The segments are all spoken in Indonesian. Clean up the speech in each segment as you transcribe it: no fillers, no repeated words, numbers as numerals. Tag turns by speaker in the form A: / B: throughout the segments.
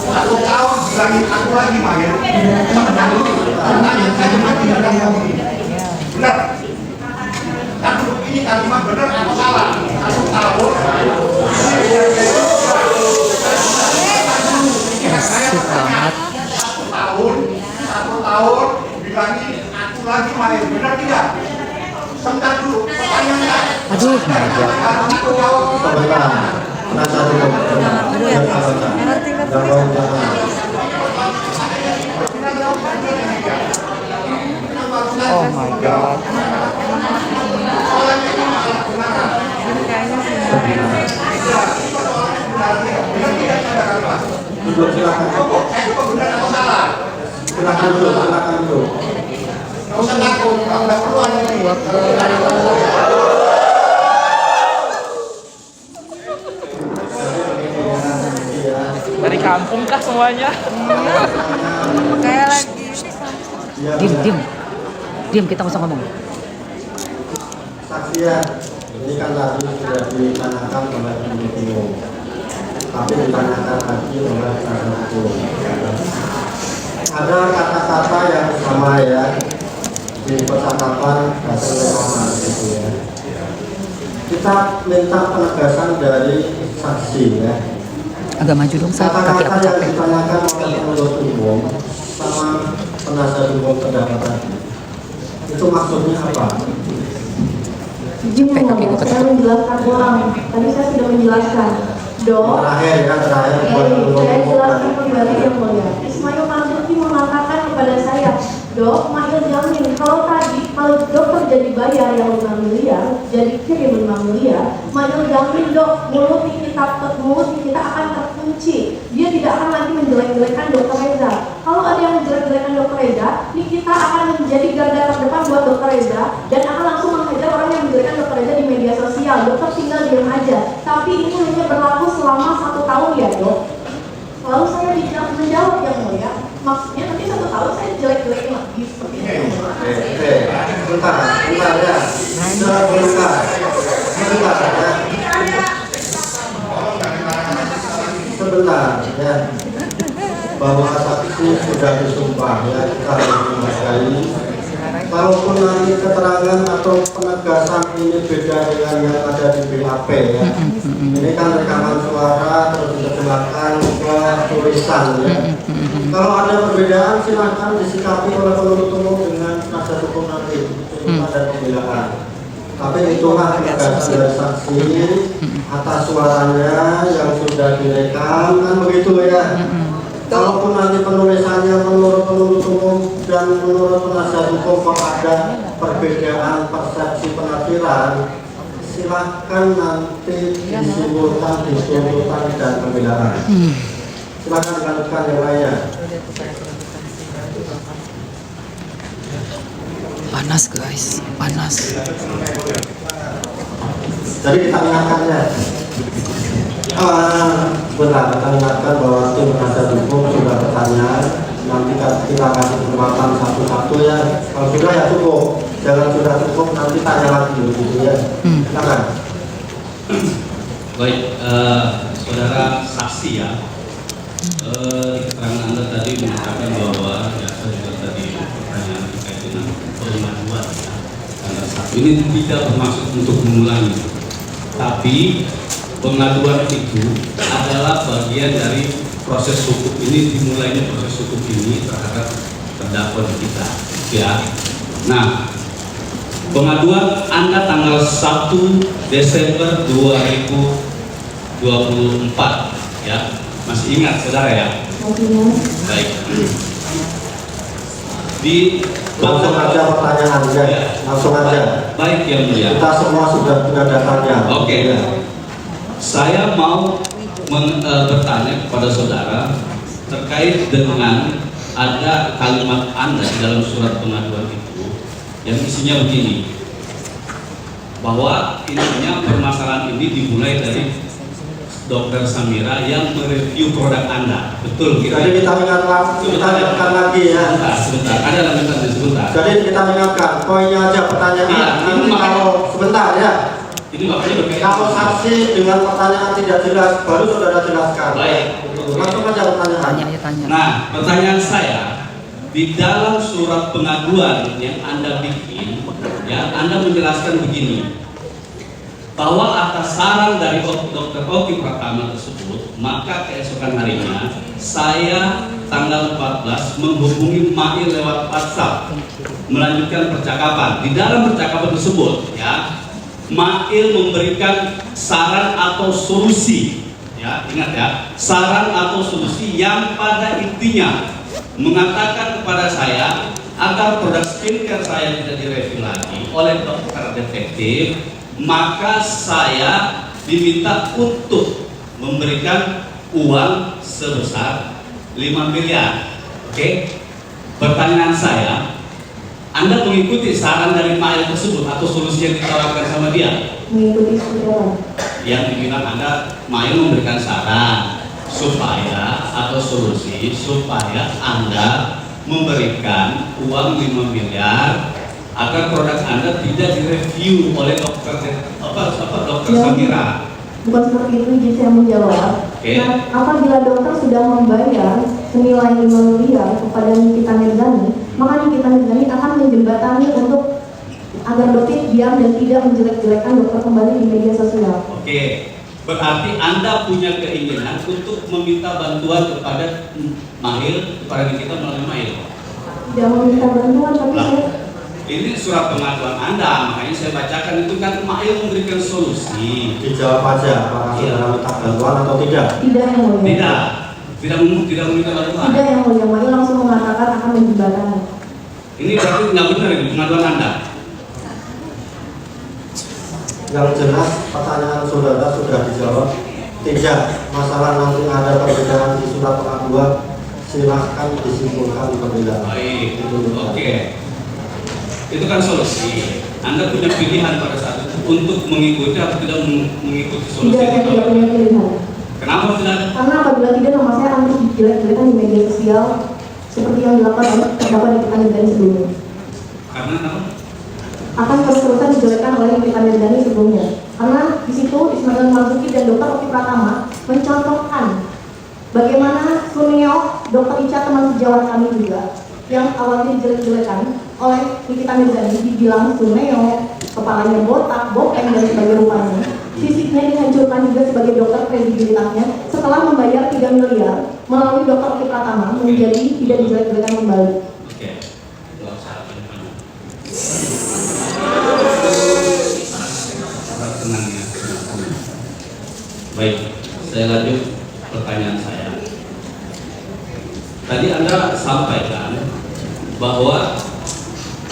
A: Satu tahun bilangin aku lagi main. Pertanyaan saya cuma tidak ada ngomong. Benar. Tapi ini kalimat benar atau salah? Satu tahun.
B: Asik banget.
A: Satu tahun bilangin aku lagi main. Benar tidak? Sebentar dulu. Pertanyaan.
B: Aduh,
A: Aku jawab.
C: Sebentar. Penasihat hukum.
B: oh my god.
C: Duduk silakan. Silakan dulu, silakan dulu.
A: Nggak usah takut, nggak perlu ada ini.
D: Dari kampung kah semuanya?
E: Kayak lagi
B: Diam, kita nggak usah ngomong.
C: Saksi ya, ini kan tadi sudah ditanyakan oleh penuntut umum, tapi ditanyakan lagi oleh penasihat hukum. Ada kata-kata yang sama ya di percakapan hasil rekaman gitu ya. Kita minta penegasan dari saksi ya.
B: Agak maju dong, saya kaki aku
C: Kata-kata yang
B: capek.
C: ditanyakan oleh penuntut umum sama penasihat hukum terdakwa tadi, itu maksudnya apa?
E: izin yang mulia, saya menjelaskan ulang. Tadi saya sudah menjelaskan. Dok,
C: Terakhir buat penuntut
E: saya
C: umum
E: jelaskan
C: tadi.
E: kembali yang mulia. Ismail Marzuki mengatakan kepada saya, Dok, Mail jamin kalau dokter jadi bayar yang 5 miliar, jadi kirim 5 miliar, Mail jamin dok, mulut kita akan terkunci. Dia tidak akan lagi menjelek-jelekan dokter Reza. Kalau ada yang menjelek-jelekan dokter Reza, ini kita akan menjadi garda terdepan buat dokter Reza dan akan langsung menghajar orang yang menjelekkan dokter Reza di media sosial. Dokter tinggal diam aja. Tapi ini hanya berlaku selama 1 tahun ya dok. Lalu saya menjawab yang mulia, maksudnya nanti 1 tahun saya jelek-jelekin lagi seperti itu.
C: Sebentar ya. Sebentar ya. Bahwa saksi sudah disumpah ya, kita harus menghargai. Kalaupun nanti keterangan atau penegasan ini beda dengan yang ada di BAP ya. Ini kan rekaman suara terus diterjemahkan ke tulisan ya. Kalau ada perbedaan silahkan disikapi oleh penuntut umum dengan penasihat hukum nanti, tuntutan dan pembelaan. Tapi itulah penegasan dari saksi atas suaranya yang sudah direkam kan begitu ya. Kalaupun nanti penulisannya menurut penuntut umum dan menurut penasihat hukum kok ada perbedaan persepsi penafsiran, silahkan nanti disimpulkan di tuntutan dan pembelaan. Silahkan dilanjutkan yang lainnya.
B: Panas guys, panas.
C: Jadi kita ingatkannya. Benar, kita ingatkan bahwa tim penasihat hukum sudah bertanya. Nanti kita kasih kesempatan satu-satu ya. Kalau sudah ya cukup. Jangan sudah cukup nanti tanya lagi begitu ya. Silakan.
F: Baik, saudara saksi ya. Di keterangan Anda tadi mengatakan bahwa ya saya juga tadi pertanyaan terkait dengan pengaduan ya. Tanggal 1 ini tidak bermaksud untuk mengulangi, tapi pengaduan itu adalah bagian dari proses hukum ini, dimulainya proses hukum ini terhadap terdakwa kita ya. Nah, pengaduan Anda tanggal 1 Desember 2024 ya. Masih ingat saudara ya? Baik.
C: Langsung aja pertanyaannya,
F: ya.
C: Langsung aja.
F: Baik yang mulia.
C: Kita semua sudah punya datanya.
F: Oke.
C: Ya.
F: Saya mau bertanya kepada saudara terkait dengan ada kalimat Anda di dalam surat pengaduan itu yang isinya begini, bahwa intinya permasalahan ini dimulai dari Dokter Samira yang mereview produk Anda. Betul gitu?
C: Jadi kita ingatkan lagi ya.
F: Sebentar, ada lanjutan sebentar.
C: Jadi kita ingatkan, poinnya aja pertanyaan.
F: Iya,
C: Nanti kalau sebentar ya.
F: Ini makanya berkaitan.
C: Kalau saksi dengan pertanyaan tidak jelas, baru saudara jelaskan.
F: Baik.
C: Langsung aja pertanyaan.
B: Tanya ya tanya.
F: Nah, pertanyaan saya, di dalam surat pengaduan yang Anda bikin, ya, Anda menjelaskan begini, bahwa atas saran dari Dr. Oki Pratama tersebut, maka keesokan harinya saya tanggal 14 menghubungi Mail lewat WhatsApp, melanjutkan percakapan. Di dalam percakapan tersebut, ya, Mail memberikan saran atau solusi, ya, ingat ya, saran atau solusi yang pada intinya mengatakan kepada saya agar produk skincare saya tidak direview lagi oleh dokter detektif, maka saya diminta untuk memberikan uang sebesar 5 miliar. Oke? Pertanyaan saya, Anda mengikuti saran dari Mail tersebut atau solusi yang ditawarkan sama dia?
E: Mengikuti saudara.
F: Yang dibilang Anda, Mail memberikan saran supaya atau solusi supaya Anda memberikan uang 5 miliar agar produk Anda tidak direview oleh dokter Samira.
E: Bukan seperti itu, jadi saya menjawab.
F: Oke.
E: Nah, apabila dokter sudah membayar senilai 5 miliar kepada Nikita Mirzani, maka Nikita Mirzani akan menjembatani untuk agar dokter diam dan tidak menjelek-jelekan dokter kembali di media sosial.
F: Oke. Berarti Anda punya keinginan untuk meminta bantuan kepada Mail, kepada kita melalui Mail.
E: Tidak meminta bantuan, tapi saya
F: Ini surat pengaduan Anda, makanya saya bacakan itu kan Mail memberikan solusi.
C: Dijawab aja apakah saudara minta bantuan atau tidak.
E: tidak yang mulia.
F: Tidak meminta bantuan.
E: Tidak yang mulia, Mail langsung mengatakan akan menjembatani.
F: Ini berarti nggak benar ini pengaduan Anda.
C: Yang jelas pertanyaan saudara sudah dijawab. Tidak masalah nanti ada perbedaan di surat pengaduan, silahkan disimpulkan pembedaan.
F: Baik, oke. Itu kan solusi. Anda punya pilihan pada saat itu untuk mengikuti atau tidak mengikuti solusi
E: Tidak, saya
F: itu.
E: tidak punya pilihan.
F: Kenapa tidak?
E: Karena apabila tidak, nama saya akan terus dijelek-jelekan di media sosial seperti yang dilakukan oleh terdakwa Nikita Mirzani sebelumnya.
F: Karena apa?
E: Akan terus-terusan dijelekkan oleh Nikita Mirzani sebelumnya. Karena di situ Ismail Marzuki dan Dr. Oki Pratama mencontohkan bagaimana Suneo, Dr. Ica teman sejawat kami juga, yang awalnya dijelek-jelekan oleh Nikita Mirzani, dibilang Suneo, kepalanya botak, bopeng dan sebagainya rupanya. Fisiknya dihancurkan juga sebagai dokter, kredibilitasnya setelah membayar 3 miliar melalui Dr. Oki Pratama menjadi tidak dijelek-jelekan kembali.
F: Oke. Nggak usah banyak-banyak. Tenang ya. Baik, saya lanjut pertanyaan saya. Tadi Anda sampaikan bahwa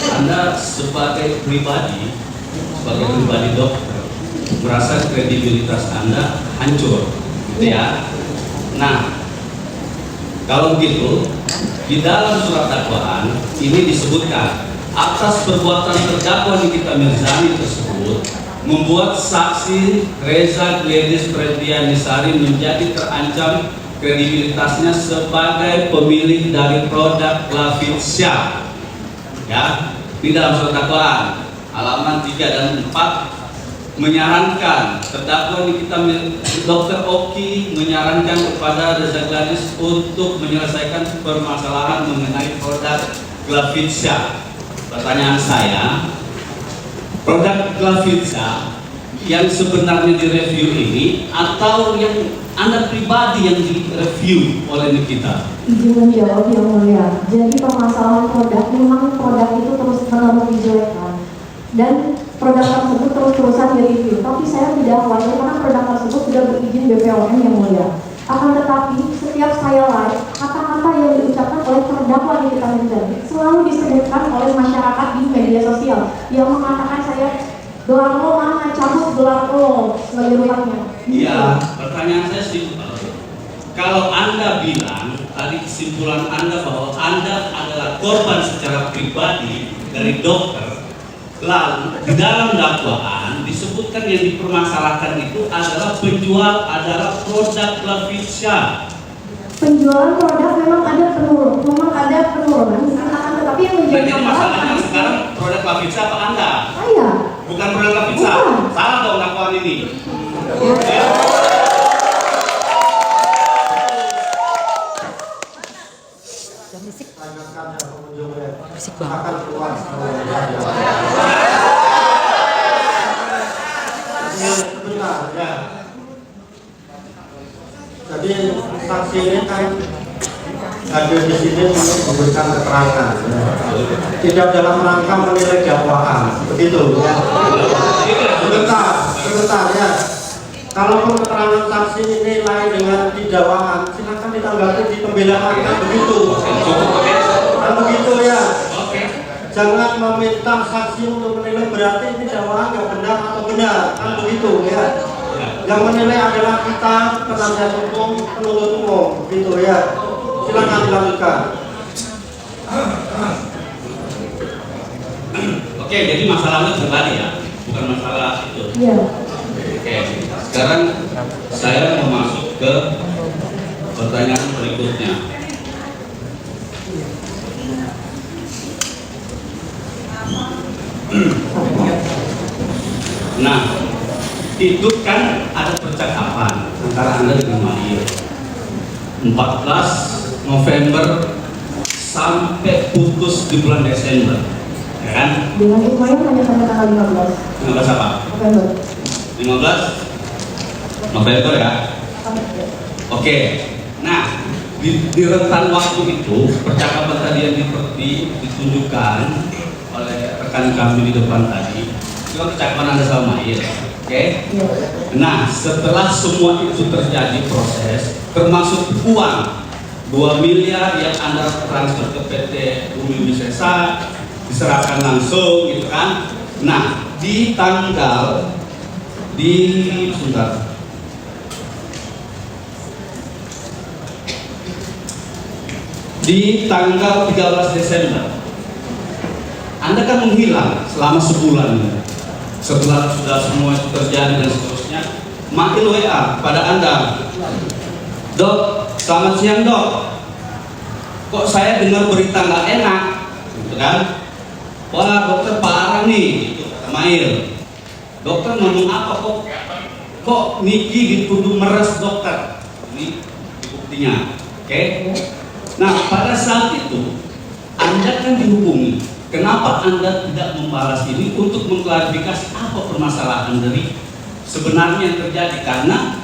F: Anda sebagai pribadi dokter merasa kredibilitas Anda hancur, gitu ya. Nah, kalau begitu di dalam surat dakwaan ini disebutkan atas perbuatan terdakwa Nikita Mirzani tersebut membuat saksi Reza Gledis Pretianisari menjadi terancam kredibilitasnya sebagai pemilik dari produk Lavitsya. Ya, di dalam surat dakwaan halaman 3 dan 4 menyarankan terdakwa Nikita Dr. Oki menyarankan kepada Reza Gledis untuk menyelesaikan permasalahan mengenai produk Lavitsya. Pertanyaan saya, produk Lavitsya yang sebenarnya direview ini atau yang Anda pribadi yang direview oleh Nikita?
E: Izin menjawab yang mulia. Jadi permasalahan produk, memang produk itu terus-menerus dijelekkan dan produk tersebut terus-terusan direview. Tapi saya tidak khawatir karena produk tersebut sudah berizin BPOM yang mulia. Akan tetapi setiap saya live, kata-kata yang diucapkan oleh terdakwa Nikita Mirzani selalu disebutkan oleh masyarakat di media sosial yang mengatakan saya gelar lo mana, cabut gelar lo sebagai rupanya.
F: Iya, pertanyaan saya simpel. Kalau Anda bilang tadi kesimpulan Anda bahwa Anda adalah korban secara pribadi dari dokter, lalu di dalam dakwaan disebutkan yang dipermasalahkan itu adalah penjual adalah produk Lavitsya.
E: Penjualan produk memang ada penurunan, akan tetapi yang menjadi
F: Jadi masalahnya
E: masalah.
F: sekarang produk Lapizza apa Anda?
E: Saya.
F: Bukan produk Lapizza.
E: Bukan.
F: Salah dong dakwaan ini.
C: Tanyakan ya pengunjungnya.
B: Berisik banget.
C: Akan keluar. Sebentar ya. Jadi saksi ini kan hadir di sini untuk memberikan keterangan. Ya. Tidak dalam rangka menilai dakwaan, begitu ya. Sebentar ya. Kalaupun keterangan saksi ini lain dengan di dakwaan, silakan ditanggapi di pembelaan, kan begitu. Kan begitu ya. Jangan meminta saksi untuk menilai berarti ini dakwaan nggak benar atau benar, kan begitu ya. Yang menilai adalah kita, penasihat hukum, penuntut umum, begitu ya. Silakan dilanjutkan.
F: Oke, jadi masalahnya pribadi ya, bukan masalah itu.
E: Iya.
F: Oke, sekarang saya mau masuk ke pertanyaan berikutnya. Nah, itu kan ada percakapan antara Anda dengan Mail 14 November sampai putus di bulan Desember, ya kan?
E: Dengan Ismail hanya sampai tanggal 15
F: 15 apa?
E: November.
F: 15 November ya? Oke, nah di rentan waktu itu percakapan tadi yang ditunjukkan oleh rekan kami di depan tadi itu kan percakapan Anda sama Mail, oke?
E: Iya.
F: Nah setelah semua itu terjadi proses termasuk uang 2 miliar yang Anda transfer ke PT Bumi Wisesa diserahkan langsung gitu kan. Nah di tanggal sebentar. Di tanggal 13 Desember Anda kan menghilang selama sebulan. Setelah sudah semua itu terjadi dan seterusnya, Mail WA pada Anda, "Dok, selamat siang dok. Kok saya dengar berita nggak enak?" Gitu kan? "Wah dokter parah nih," gitu kata Mail. "Dokter ngomong apa kok? Kok Niki dituduh meres dokter?" Ini buktinya, oke? Nah pada saat itu Anda kan dihubungi. Kenapa Anda tidak membalas ini untuk mengklarifikasi apa permasalahan dari sebenarnya yang terjadi? Karena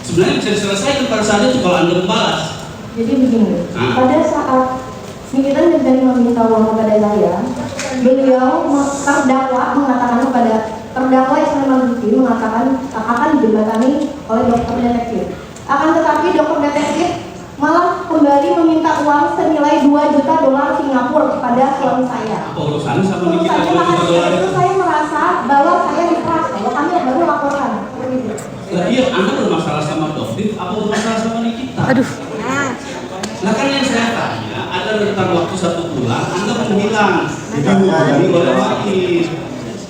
F: sebenarnya bisa diselesaikan pada saat itu kalau Anda membalas.
E: Jadi begini, pada saat Nikita Mirzani meminta uang kepada saya, beliau terdakwa mengatakan kepada terdakwa Ismail Marzuki mengatakan akan dijembatani oleh dokter detektif. Akan tetapi dokter detektif malah kembali meminta uang senilai 2 juta dolar Singapura kepada suami saya.
F: Apa urusannya sama Nikita
E: Urusannya
F: 2
E: maka
F: juta
E: dari
F: dolar
E: itu
F: itu?
E: saya merasa bahwa saya diperas, bahwa kami baru laporan. Begitu.
F: Lah iya, Anda bermasalah sama dokter, apa bermasalah sama Nikita?
B: Aduh.
F: Nah kan yang saya tanya, ada rentang waktu 1 bulan, Anda menghilang. Dihubungi oleh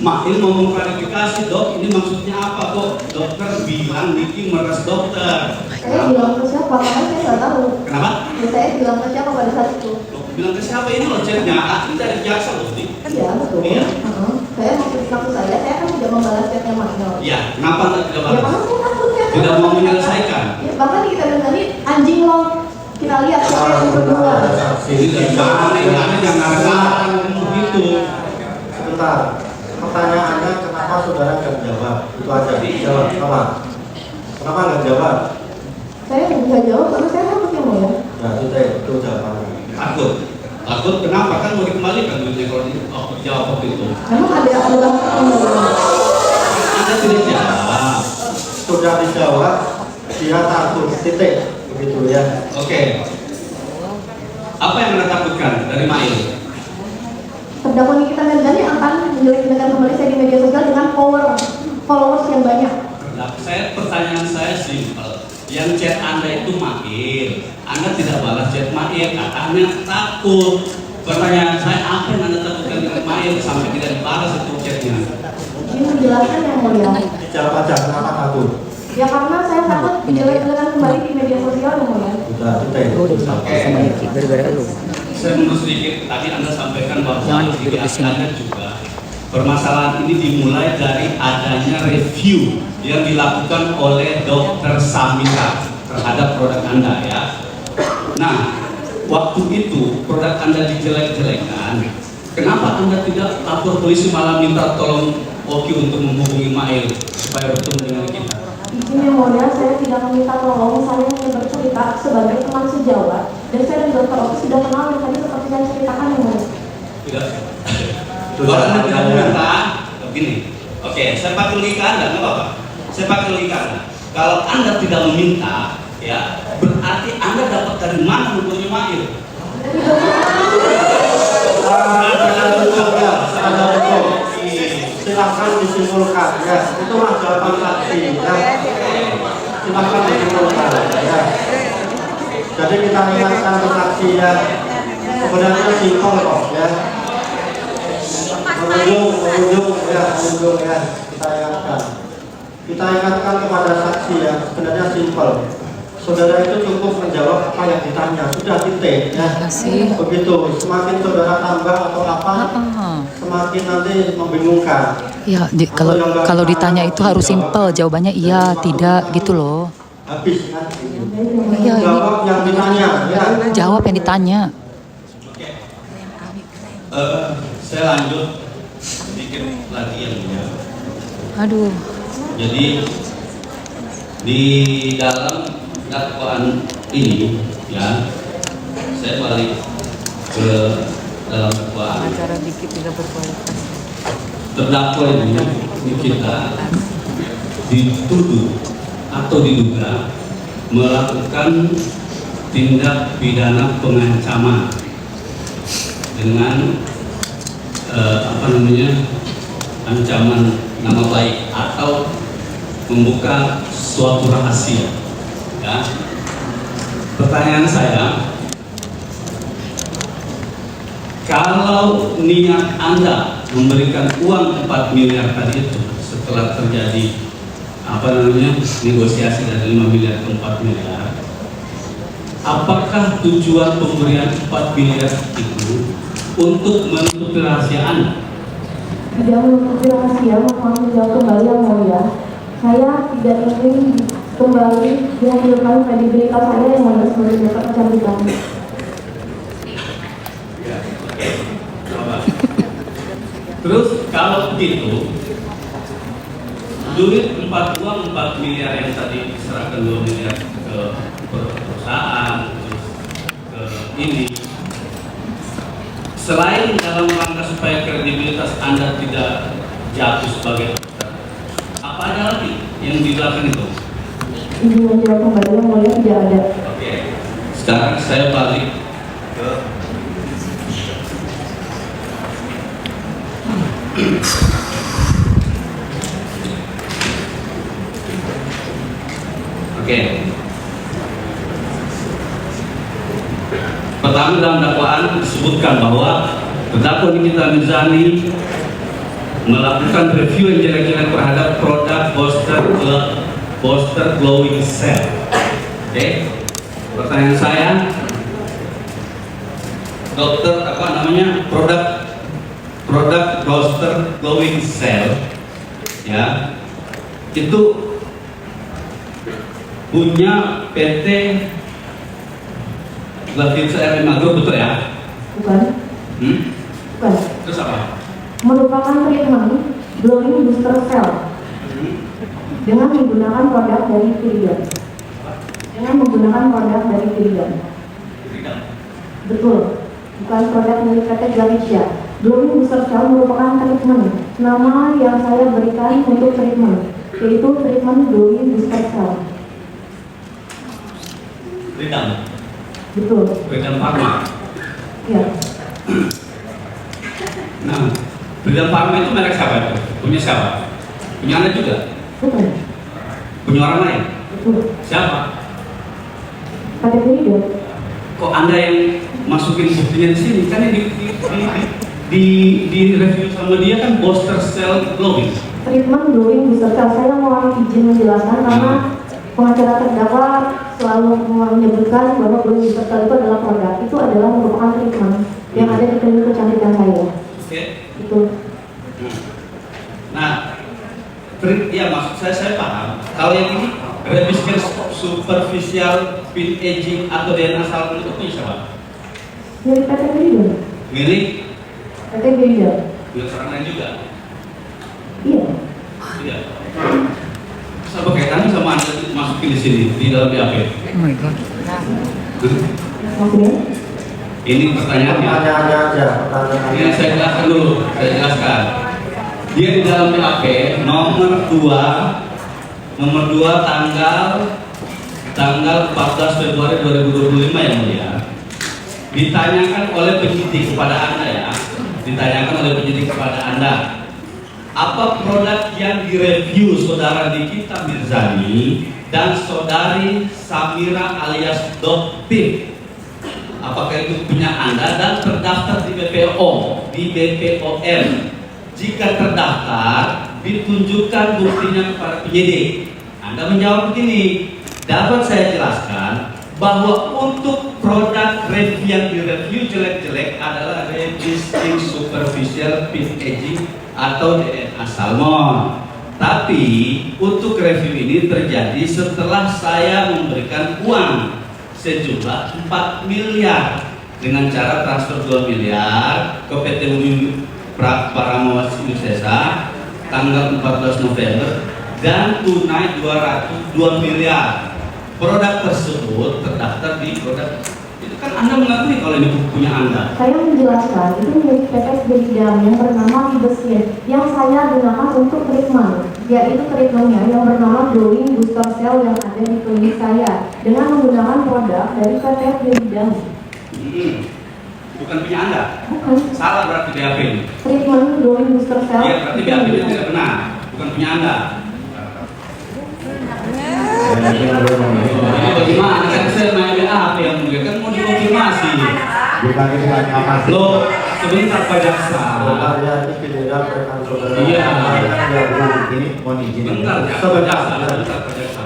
F: Mail mau mengklarifikasi, "Dok, ini maksudnya apa kok dokter bilang Niki meres dokter?"
E: Saya bilang ke siapa? Karena saya nggak tahu.
F: Kenapa?
E: Ya, saya bilang ke siapa pada saat itu?
F: Dok, bilang ke siapa? Ini loh chatnya, ini dari jaksa loh nih.
E: Iya betul.
F: Iya.
E: Saya maksud saya kan tidak membalas chatnya Mail.
F: Iya, kenapa Anda tidak
E: Ya
F: balas?
E: karena saya takut chatnya.
F: Tidak mau menyelesaikan.
E: Ya, bahkan kita tadi anjing lo kita lihat siapa yang berdua.
F: Ini dari mana? Ini Anda jangan ngarang begitu.
C: Sebentar. Pertanyaannya kenapa saudara nggak jawab? Itu aja. Jawab. Kenapa? Kenapa nggak jawab?
E: Saya nggak bisa jawab karena saya takut yang mulia.
C: Nah, itu jawabannya.
F: Takut. Takut kenapa? Kan mau dikembalikan duitnya kalau dijawab waktu itu.
E: Memang ada pembelian.
F: Anda tidak jawab.
C: Sudah dijawab, dia takut. Titik. Begitu ya.
F: Oke. Apa yang Anda takutkan dari Mail?
E: Terdakwa Nikita Mirzani akan menjelek-jelekan kembali saya di media sosial dengan followers yang banyak.
F: Nah, pertanyaan saya simpel. Yang chat Anda itu Mail. Anda tidak balas chat Mail, katanya takut. Pertanyaan saya, apa yang Anda takutkan dengan Mail sampai tidak dibalas itu chatnya?
E: Ini menjelaskan yang mulia.
C: Jawab aja. Kenapa takut?
E: Ya karena saya takut menjelek-jelekan kembali di media sosial yang mulia.
C: Sudah. Titik.
B: Gue udah bilang sama Niki gara-gara lu.
F: saya mundur sedikit. Tadi Anda sampaikan bahwa
B: Jangan
F: di
B: duduk di sini.
F: Anda juga permasalahan ini dimulai dari adanya review yang dilakukan oleh Dr. Samira terhadap produk Anda ya. Nah, waktu itu produk Anda dijelek-jelekan. Kenapa Anda tidak lapor polisi malah minta tolong Oki untuk menghubungi Mail supaya bertemu dengan kita?
E: Izin yang mulia, saya tidak meminta tolong, saya hanya bercerita sebagai teman sejawat. Dan saya dan Dr. Oki sudah kenal yang tadi seperti saya ceritakan yang mulia.
F: Tidak. Kalau Anda tidak meminta, begini. Oke, saya pakai logika Anda, nggak apa-apa. Saya pakai logika Anda. Kalau Anda tidak meminta, ya berarti Anda dapat dari mana hubungi Mail?
C: Silakan disimpulkan ya, itulah jawaban saksi ya. Silakan disimpulkan ya. Jadi kita ingatkan ke saksi ya, sebenarnya simpel kok ya. Mengunjung ya, kita ingatkan kepada saksi ya, sebenarnya simpel. Saudara itu cukup menjawab apa yang ditanya, sudah titik ya. Begitu, semakin saudara tambah atau apa, semakin nanti membingungkan.
B: Ya, kalau ditanya itu harus simpel, jawabannya iya, tidak gitu loh.
C: Habis kan?
B: Iya,
C: Jawab yang ditanya ya.
B: Jawab yang ditanya.
F: Oke. Saya lanjut sedikit lagi yang mulia.
B: Aduh.
F: Jadi di dalam dakwaan ini ya, saya balik ke dalam dakwaan. Terdakwa ini kita dituduh atau diduga melakukan tindak pidana pengancaman dengan ancaman nama baik atau membuka suatu rahasia. Ya. Pertanyaan saya, kalau niat Anda memberikan uang 4 miliar tadi itu setelah terjadi negosiasi dari 5 miliar ke 4 miliar, apakah tujuan pemberian 4 miliar itu untuk menutupi rahasia Anda?
E: Tidak menutupi rahasia, mohon menjawab kembali yang mulia. Saya tidak ingin kembali dihadirkan kredibilitas saya yang mana sebagai dapat kecantikan.
F: Ya, oke. Terus kalau begitu, duit 4 miliar yang tadi diserahkan 2 miliar ke perusahaan, terus ke ini, selain dalam rangka supaya kredibilitas Anda tidak jatuh sebagai dokter, apa ada lagi yang di belakang itu?
E: Izin menjawab kembali yang mulia, tidak ada.
F: Oke, sekarang saya balik ke pertama dalam dakwaan disebutkan bahwa terdakwa Nikita Mirzani melakukan review yang jelek-jelek terhadap produk Booster Glowing Cell. Oke, pertanyaan saya, produk Booster Glowing Cell, ya, itu punya PT Latifsa RM Agro, betul ya?
E: Bukan. Bukan.
F: Terus apa?
E: Merupakan treatment glowing booster cell dengan menggunakan produk dari Viridian. Betul. Bukan produk milik PT Ganesha. Glowing booster cell merupakan treatment. Nama yang saya berikan untuk treatment yaitu treatment glowing booster cell.
F: Redam.
E: Betul.
F: Redam Pharma.
E: Ya.
F: Nah, Redam Pharma itu merek siapa itu? Punya siapa? Punya Anda juga?
E: Bukan.
F: Punya orang lain?
E: Betul.
F: Siapa?
E: PT Viridian.
F: Kok Anda yang masukin buktinya di sini? Kan yang di review sama dia kan Booster Cell Glowing.
E: Treatment glowing booster cell. Saya mohon izin menjelaskan karena pengacara terdakwa selalu menyebutkan bahwa glowing booster cell itu adalah produk, itu adalah merupakan treatment yang ada di klinik kecantikan saya.
F: Oke.
E: Itu.
F: Nah, ya maksud saya paham. Kalau yang ini revision superficial pin aging atau DNA salmon itu punya siapa?
E: Milik PT Berido.
F: Milik
E: PT Berido.
F: milik orang lain juga.
E: Iya.
F: Iya. Apa kaitannya sama Anda masukin di sini di dalam BAP?
B: Oh my god.
E: Maksudnya?
F: Ini pertanyaannya.
C: Pertanyaannya aja, pertanyaannya.
F: Ini saya jelaskan dulu, saya jelaskan. Dia di dalam BAP nomor 2 tanggal 14 Februari 2025 yang mulia. Ditanyakan oleh penyidik kepada Anda ya. Ditanyakan oleh penyidik kepada Anda. Apa produk yang direview saudara Nikita Mirzani dan saudari Samira alias Doktif? Apakah itu punya Anda dan terdaftar di BPO, di BPOM? Jika terdaftar, ditunjukkan buktinya kepada penyidik. Anda menjawab begini, dapat saya jelaskan bahwa untuk produk review yang direview jelek-jelek adalah resisting superficial pin aging atau DNA salmon. Tapi untuk review ini terjadi setelah saya memberikan uang sejumlah 4 miliar dengan cara transfer 2 miliar ke PT Paramowa Sisa tanggal 14 November dan tunai 202 miliar. Produk tersebut terdaftar di produk itu kan Anda mengakui kalau ini punya Anda.
E: Saya menjelaskan itu milik PT Berido yang bernama Libesin yang saya gunakan untuk treatment, yaitu treatmentnya yang bernama glowing booster cell yang ada di klinik saya dengan menggunakan produk dari PT Berido.
F: Bukan punya Anda.
E: Bukan.
F: Salah berarti BAP ini.
E: Treatment glowing booster cell.
F: Iya berarti BAP ini tidak benar. Bukan punya Anda. Jadi bagaimana kan saya main BAP yang mulia kan mau dikonfirmasi.
C: Bukan ini apa sih?
F: Loh, sebentar Pak Jaksa.
C: Sebenarnya ini giliran rekan saudara.
F: Iya.
C: Ini mohon izin.
F: Sebentar Pak Jaksa. Sebentar Pak Jaksa.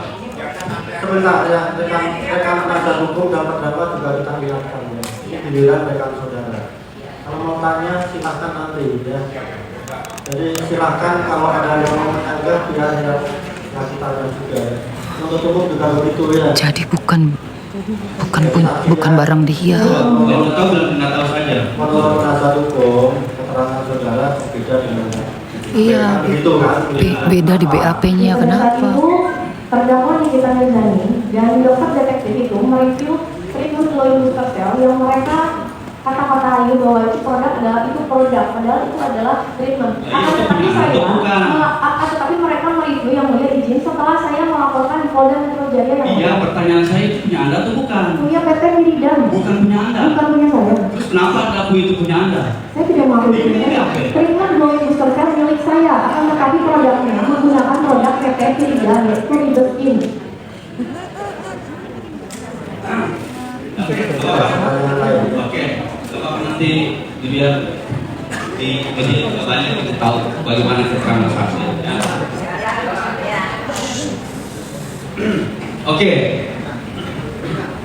C: Sebentar ya, rekan penasihat hukum dan terdakwa juga kita biarkan ya. Ini giliran rekan saudara. Kalau mau tanya silakan nanti ya. Jadi silakan kalau ada yang mau menanyakan biar ya kasih tanya juga. Untuk umum juga begitu ya.
B: Jadi bukan barang dia.
F: Kalau tahu belum nggak tahu saja.
C: Menurut penasihat hukum keterangan saudara berbeda dengan.
B: Iya,
C: Begitu kan?
B: beda di BAP-nya.
E: Pada saat
B: Kenapa?
E: itu terdakwa Nikita Mirzani dan dokter detektif itu mereview treatment glowing booster cell yang mereka kata-katain bahwa itu produk adalah itu produk, padahal itu adalah treatment. Tetapi mereka mereview yang mulia izin setelah saya melaporkan di Polda Metro Jaya yang
F: Iya, pertanyaan saya itu punya Anda atau bukan?
E: punya PT Berido.
F: Bukan punya Anda.
E: Bukan punya saya.
F: Terus kenapa aku itu punya Anda?
E: Saya tidak mau treatment glowing booster cell milik saya, akan tetapi produknya menggunakan produk PT Berido yaitu Libesin.
F: Oke, kalau nanti biar di media banyak kita tahu bagaimana keterangan saksi. Ya. Oke,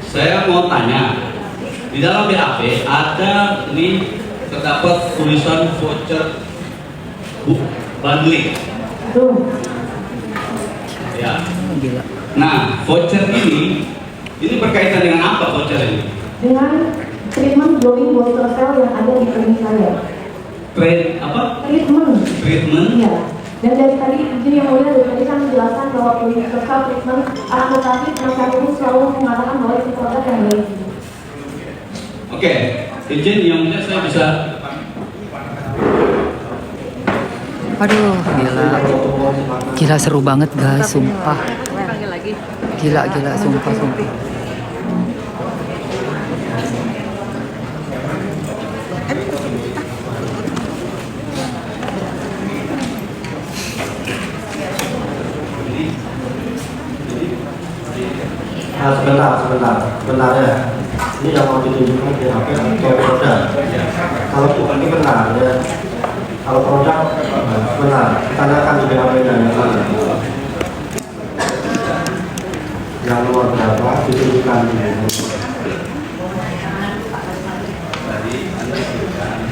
F: saya mau tanya di dalam BAP ada ini terdapat tulisan voucher bundling.
E: Tuh.
F: Ya.
B: Gila.
F: Nah, voucher ini berkaitan dengan apa voucher ini?
E: Dengan treatment glowing booster cell yang ada di klinik saya. Treatment.
F: Treatment.
E: Iya. Dan dari tadi izin yang mulia dari tadi saya menjelaskan bahwa glowing booster cell treatment akan tetapi penasihat hukum selalu mengatakan bahwa itu produk yang baik.
F: Oke, izin yang mulia saya bisa.
B: Aduh, gila seru banget guys, sumpah. Gila, sumpah.
C: Nah, sebentar ya. Ini yang mau ditunjukkan di HP atau produk. Kalau bukan ini benar ya. Kalau produk benar, tanyakan di HP dan yang lain. yang nomor berapa ditunjukkan ini.
F: Tadi Anda sebutkan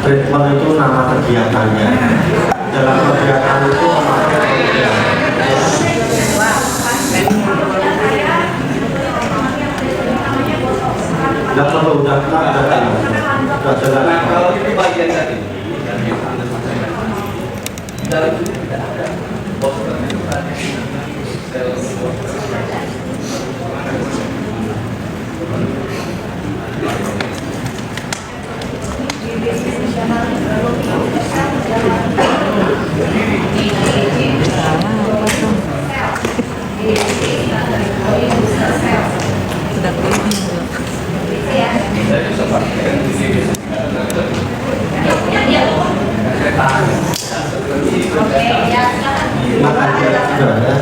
C: Treatment itu nama kegiatannya. Dalam kegiatan itu memakai tidak perlu udah jelas.
F: Nah, kalau itu bagian dari dan yang Anda sampaikan di dalam itu tidak ada poster sel
C: Makan sudah ya.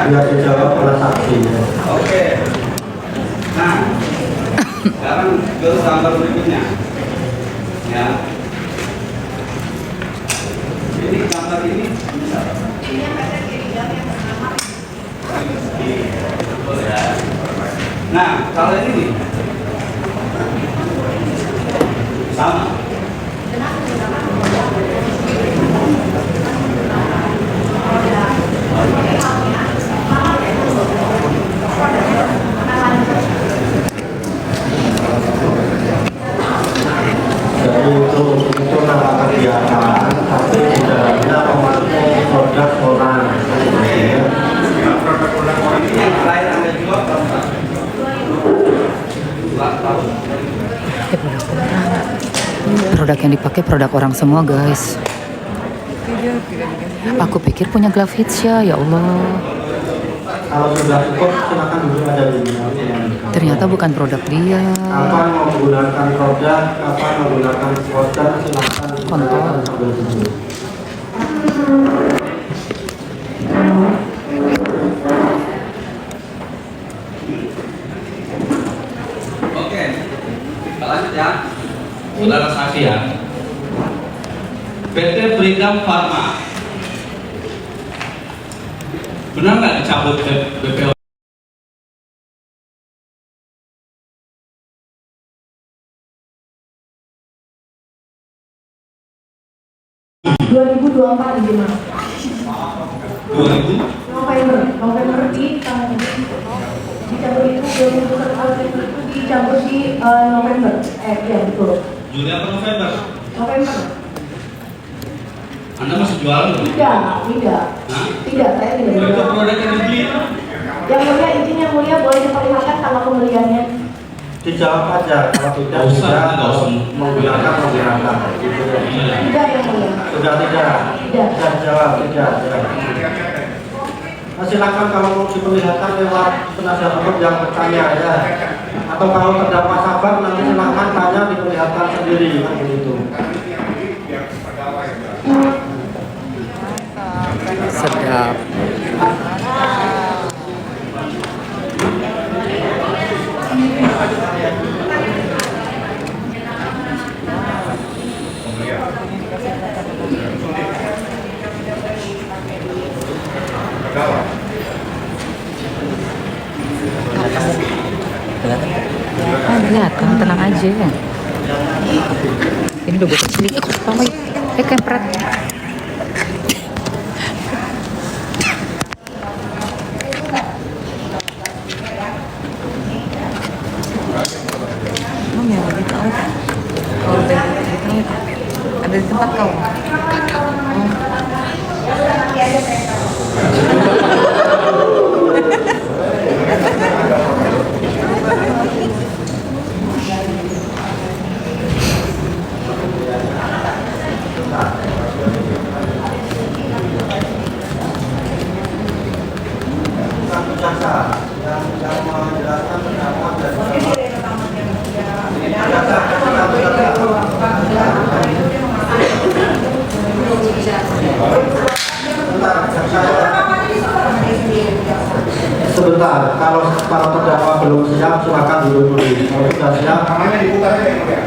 C: Biar dijawab oleh saksi.
F: Oke. Nah, sekarang ke gambar berikutnya. Ya. Ini gambar ini bisa. Betul ya. Nah, kalau ini sama.
C: Jadi itu nama kegiatan, tapi di dalamnya memakai produk orang.
F: Ini yang terakhir Anda jual berapa? 2 tahun.
B: Produk yang dipakai produk orang semua guys. Aku pikir punya Glavitsia, ya Allah.
C: Kalau sudah cukup silakan duduk aja di sini.
B: Ternyata bukan produk dia.
C: Kapan mau menggunakan produk, kapan menggunakan poster, silakan
B: Kontol.
C: sambil duduk.
F: Oke. Kita lanjut ya. Saudara saksi ya. PT Freedom Pharma. Benar nggak dicabut BPO?
E: Gimana?
F: 2000?
E: November dicabut itu 2001 itu dicabut di November. Ya betul.
F: Juli apa November?
E: November.
F: Anda masih jualan belum?
E: Tidak.
F: Hah?
E: Tidak, saya tidak
F: Itu
E: jual.
F: produk yang dibeli.
E: Yang mulia, izin yang mulia boleh diperlihatkan tanggal pembeliannya.
C: Dijawab aja, kalau tidak
F: Nggak usah,
C: tidak
F: nggak usah.
C: menggunakan.
F: Iya.
E: Tidak yang mulia.
C: Sudah tidak?
E: Tidak.
C: Sudah dijawab, tidak. Nah, silakan kalau mau diperlihatkan lewat penasihat hukum yang bertanya ya. Atau kalau terdakwa sabar nanti silakan tanya diperlihatkan sendiri kan begitu.
B: Sedap. Kelihatan, tenang aja. Ini udah gue kecil. Kempret. Ada di tempat kau.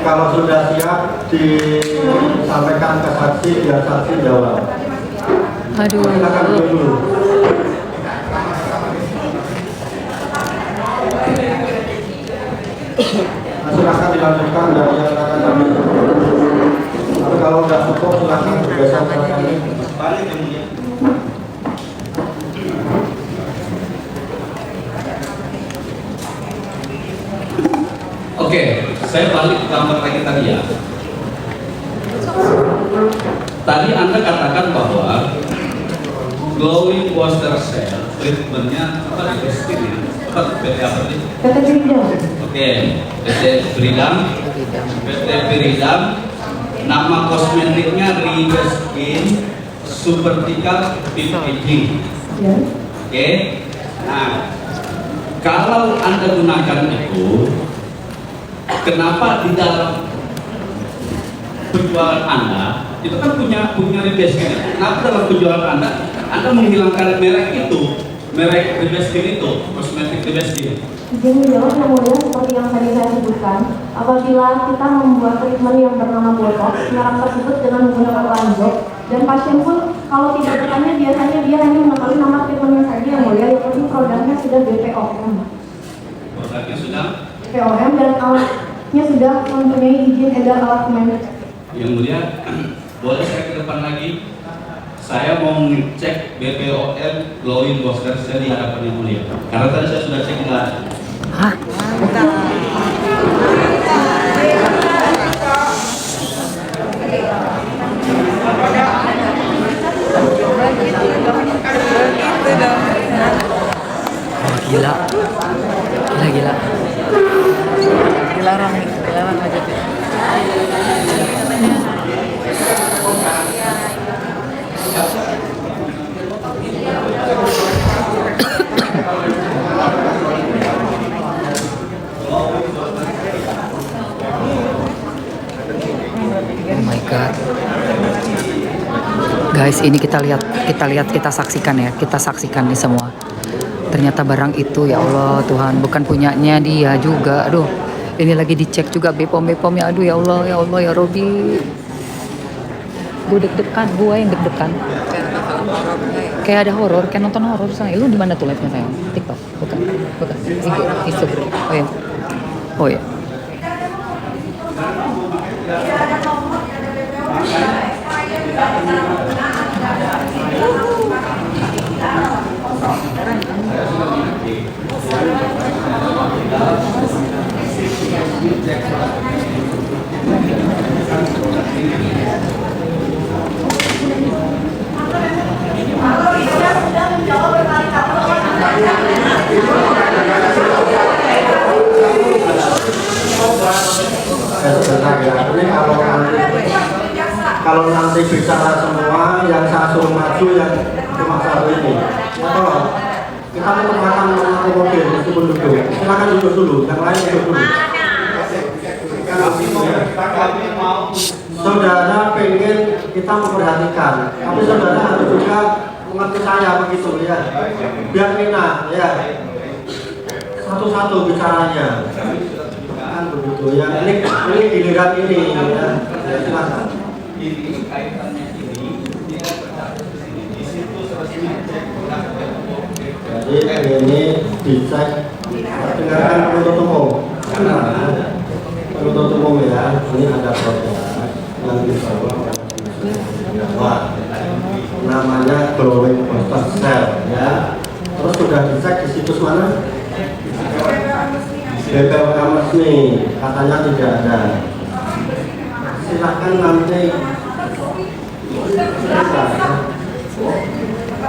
C: kalau sudah siap disampaikan ke saksi, biar saksi jawab.
B: Aduh.
C: Silakan dulu. Nah, silakan dilanjutkan dari yang akan kami. Tapi kalau sudah cukup silakan bergeser ke kami.
F: Balik kemudian. Oke, saya balik ke gambar lagi tadi ya. Tadi Anda katakan bahwa glowing booster cell treatmentnya apa di sini? Apa PT apa nih?
E: PT Bidang.
F: Oke, PT Bridam. PT Bridam. Nama kosmetiknya River Skin Supertical Pip Aging.
E: Ya.
F: Oke. Nah, kalau Anda gunakan itu, kenapa di dalam penjualan Anda itu kan punya Ribeskin? Kenapa dalam penjualan Anda menghilangkan merek itu, merek Ribeskin itu, kosmetik Ribeskin?
E: Izin menjawab yang mulia seperti yang tadi saya sebutkan, apabila kita membuat treatment yang bernama Botox, merek tersebut dengan menggunakan lanjut, dan pasien pun kalau tidak bertanya biasanya dia hanya mengetahui nama treatmentnya saja yang mulia, yang penting produknya sudah BPOM.
F: Produknya sudah?
E: BPOM dan alatnya sudah mempunyai izin edar alat medis.
F: Yang mulia, boleh saya ke depan lagi? Saya mau ngecek BPOM glowing booster cell di hadapan yang mulia. Karena tadi saya sudah cek enggak.
B: Hah? Oh, gila. Gila.
D: Dilarang aja tuh.
B: Oh my god. Guys, ini kita lihat, kita saksikan ya, kita saksikan nih semua. Ternyata barang itu, ya Allah Tuhan, bukan punyanya dia juga. Aduh, ini lagi dicek juga BPOM-nya. Aduh ya Allah ya Robi. Gue deg-degan, gue yang deg-degan. Kayak ada horor, kayak nonton horor. Sayang, lu di mana tuh live-nya sayang? TikTok? Bukan. IG, Instagram. Oh ya.
C: Sebentar ya, ini kalau nanti bicara semua yang saya suruh maju yang cuma satu ini, atau kita tetap akan mengakomodir meskipun duduk. Silakan duduk dulu, yang lain duduk dulu. Saudara pengen kita memperhatikan, tapi saudara harus juga mengerti saya begitu ya. Biar enak ya. Satu-satu bicaranya. Begitu ya, ini giliran ini ya, silakan.
F: Ini kaitannya ini tidak tercatat di sini. Di situ resmi cek produk BPOM.
C: Jadi ini dicek, dengarkan penuntut umum. Penuntut umum ya, ini ada produk yang dibawa oleh namanya glowing booster cell ya. Terus sudah dicek di situs mana? BPOM resmi, katanya tidak ada. Silakan nanti.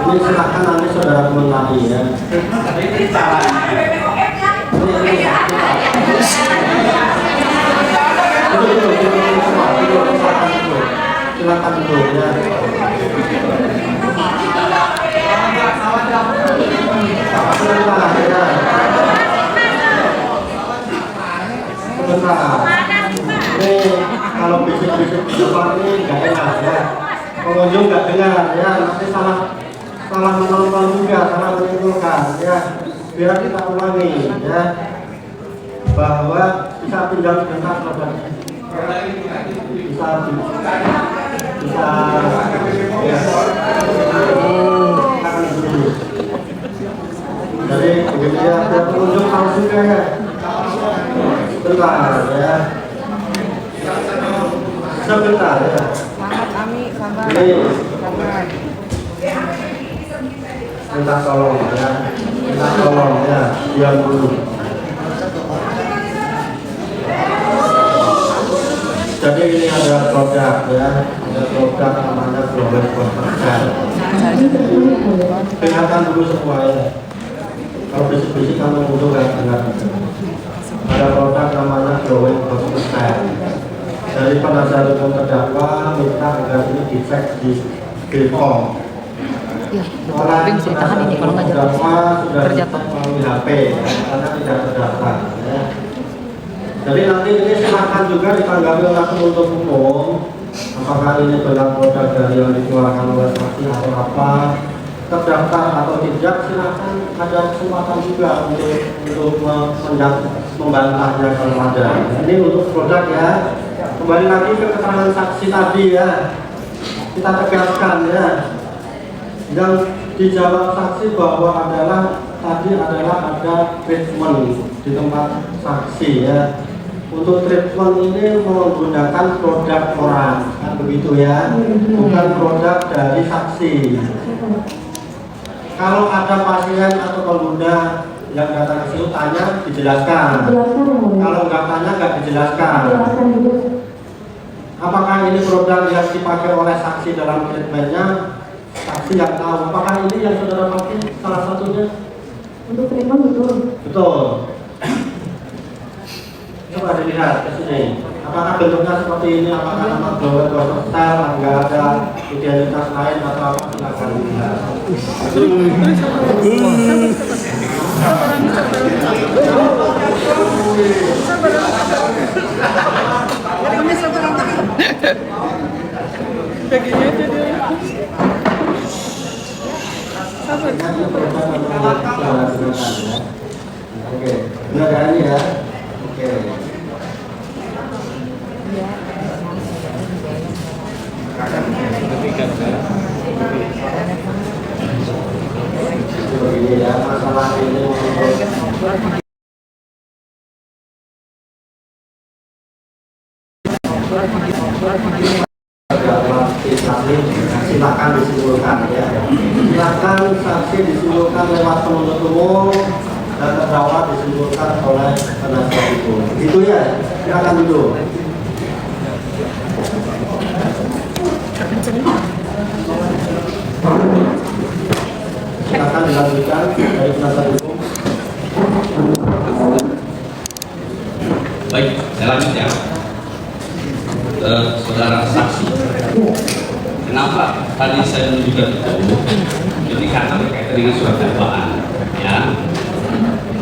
C: Ini silakan nanti saudara komentari ya. Silakan dulu ya. Sebentar. Ini kalau bisik-bisik di depan ini nggak enak ya. Pengunjung nggak dengar ya. Nanti salah menonton juga, salah menyimpulkan ya. Biar kita ulangi ya. Bahwa bisa pinjam sebentar saudara. Jadi begitu ya, ada pengunjung harus juga ya. Sebentar ya. Sebentar ya. Ini minta tolong ya. Minta tolong ya. Diam dulu. Jadi ini ada produk ya. Ada produk namanya Global Converter. Dengarkan dulu semua ya. Kalau bisik-bisik kamu butuh kan dengar. Ada produk namanya Global Converter. Dari penasihat hukum terdakwa minta agar ini dicek di BPOM. Orang penasihat hukum terdakwa sudah dicek melalui HP karena tidak terdaftar. Ya. Jadi nanti ini silakan juga ditanggapi oleh penuntut umum. Apakah ini benar produk dari yang dikeluarkan oleh saksi atau apa, terdaftar atau tidak, silakan ada kesempatan juga untuk membantahnya kalau ada. Ini untuk produk ya. Kembali lagi ke keterangan saksi tadi ya. Kita tegaskan ya. Yang dijawab saksi bahwa tadi adalah ada treatment di tempat saksi ya. Untuk treatment ini menggunakan produk orang, kan begitu ya, bukan produk dari saksi. Kalau ada pasien atau pengguna yang datang ke situ tanya, dijelaskan. Kalau nggak tanya, nggak dijelaskan. Apakah ini produk yang dipakai oleh saksi dalam treatmentnya? Saksi yang tahu. Apakah ini yang saudara pakai salah satunya?
E: Untuk treatment betul.
C: Betul. Coba dilihat ke sini. Apakah bentuknya seperti ini? Apakah nama Global Converter? Nggak ada identitas lain atau apa? Silakan dilihat. Oke, benar ini ya. Oke. Begini ya, masalah ini silakan disimpulkan ya. Silakan saksi disimpulkan lewat penuntut umum dan terdakwa disimpulkan oleh penasihat hukum. Itu ya, silakan dulu. Silakan dilanjutkan dari penasihat hukum.
F: Baik, saya lanjut ya. Saudara saksi, kenapa tadi saya menunjukkan itu? Jadi karena berkaitan dengan surat dakwaan, ya.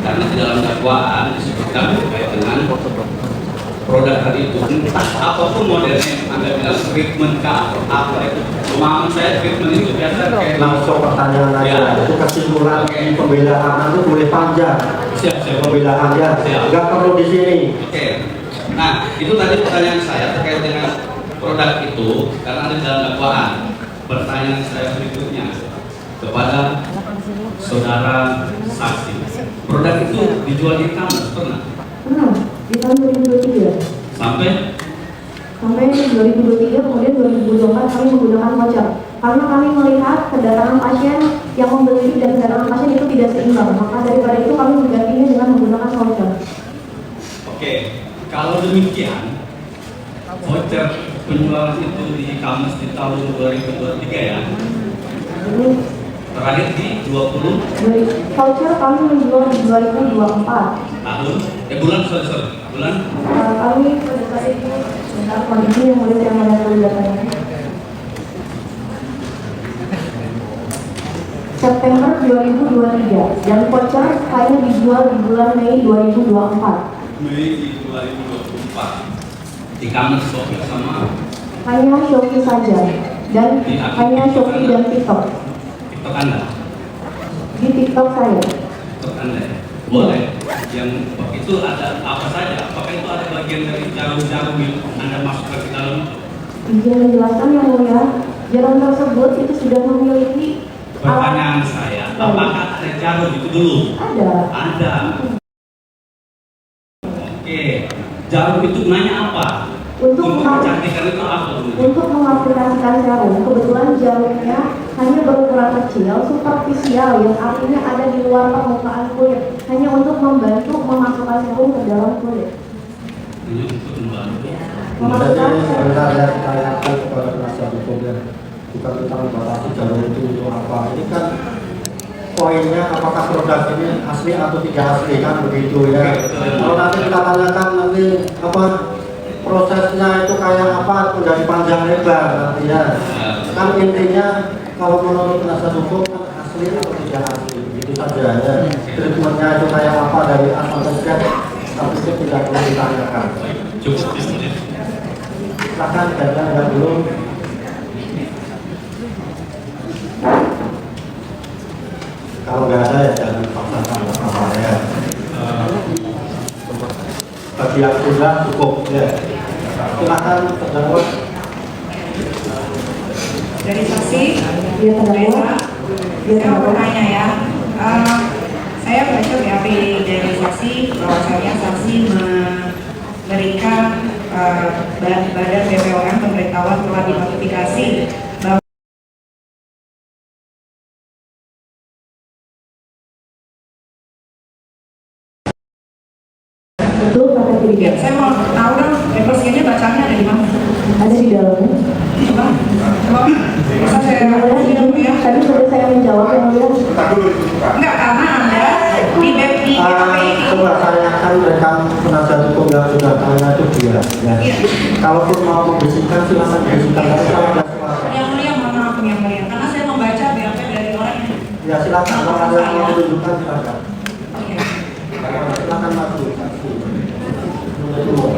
F: Karena di dalam dakwaan disebutkan terkait dengan produk tadi itu, entah apapun modelnya, Anda bilang treatment kah atau apa itu. Pemahaman saya treatment itu biasa kayak
C: Langsung pertanyaan aja.
F: Ya.
C: Itu kesimpulan pembelaan itu boleh panjang.
F: siap.
C: Pembelaan ya,
F: Siap.
C: nggak perlu di sini.
F: Oke. Nah, itu tadi pertanyaan saya terkait dengan produk itu karena ada di dalam dakwaan. Pertanyaan saya berikutnya kepada saudara saksi, produk itu dijual di e-commerce pernah?
E: Pernah, di tahun 2023.
F: Sampai
E: 2023, kemudian 2024 kami menggunakan voucher. Karena kami melihat kedatangan pasien yang membeli dan kedatangan pasien itu tidak seimbang. Maka daripada itu kami menggantinya dengan menggunakan voucher.
F: Oke, kalau demikian voucher penjualan itu di e-commerce di tahun 2023 ya,
E: Ini
F: terakhir di 20
E: voucher kami menjual di 2024.
F: tahun, bulan, bulan
E: Kami pada saat itu sebentar kondisi yang boleh saya melihat datanya. September 2023 dan voucher hanya dijual di bulan Mei 2024.
F: Mei 2024 di e-commerce Shopee sama
E: Hanya Shopee saja dan hanya Shopee dan TikTok.
F: TikTok Anda.
E: Di TikTok saya.
F: TikTok Anda boleh yang itu ada apa saja? Apakah itu ada bagian bagian dari jarum-jarum yang Anda masukkan ke dalam?
E: Izin menjelaskan yang mulia, jarum tersebut itu sudah memiliki
F: Pertanyaan saya, apakah ada jarum itu dulu?
E: Ada.
F: Ada. Oke, jarum itu gunanya apa?
E: Untuk
F: mencantikkan itu apa?
E: Untuk mengaplikasikan jarum, kebetulan jarumnya hanya berukuran kecil, superficial, yang artinya ada di luar permukaan kulit, hanya untuk membantu memasukkan jarum ke dalam kulit.
F: Hanya untuk membantu.
C: Jadi sebentar ya kita lihatkan kepada penasihat hukumnya. Bukan kita membatasi jarum itu untuk apa. Ini kan poinnya apakah produk ini asli atau tidak asli kan begitu ya. Kalau nanti kita tanyakan nanti apa prosesnya itu kayak apa udah panjang lebar nanti ya. Kan intinya kalau menurut penasihat hukum kan asli atau tidak asli begitu saja ya. Treatmentnya itu kayak apa dari A sampai Z tapi itu tidak perlu ditanyakan.
F: Cukup.
C: Silakan jaga yang belum. Kalau nggak ada ya jangan paksakan apa ya. Bagi yang sudah cukup ya. Silakan terdakwa.
G: Dari saksi,
E: Dia terdakwa.
G: saya mau bertanya ya. Saya baca BAP dari saksi bahwasanya saksi memberikan badan BPOM pemberitahuan telah dinotifikasi bahwa
E: Betul, kata tiga.
G: saya mau tahu dong reversinya bacanya ada di mana?
E: Ada di dalamnya.
G: Coba bisa saya lihat ya.
E: Tadi sudah saya menjawab yang mulia.
A: Tak dulu dibuka.
G: Enggak, karena Anda di BAP ini
C: Coba tanyakan rekan penasihat hukum yang sudah tanya itu dia. Ya. Kalaupun mau membisikkan silakan membisikkan. Tapi kalau tidak silakan.
G: yang mulia, mohon maaf yang mulia, karena saya membaca BAP dari orang yang
C: Ya silakan kalau ada yang mau menunjukkan silakan.
G: oke.
C: Silakan maju. Tunggu.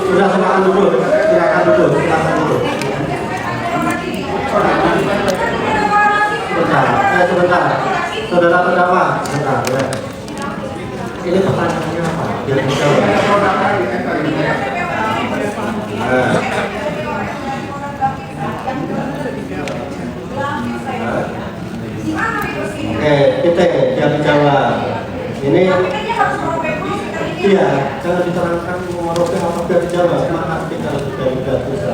C: Sudah silakan duduk. Silakan duduk. Silakan duduk. Sebentar. Saudara terdakwa, sebentar ya. Ini pertanyaannya apa? Biar dijawab. Oke, kita biar dijawab. Ini iya, jangan diterangkan merobek apa biar dijawab. Maka kita sudah bisa.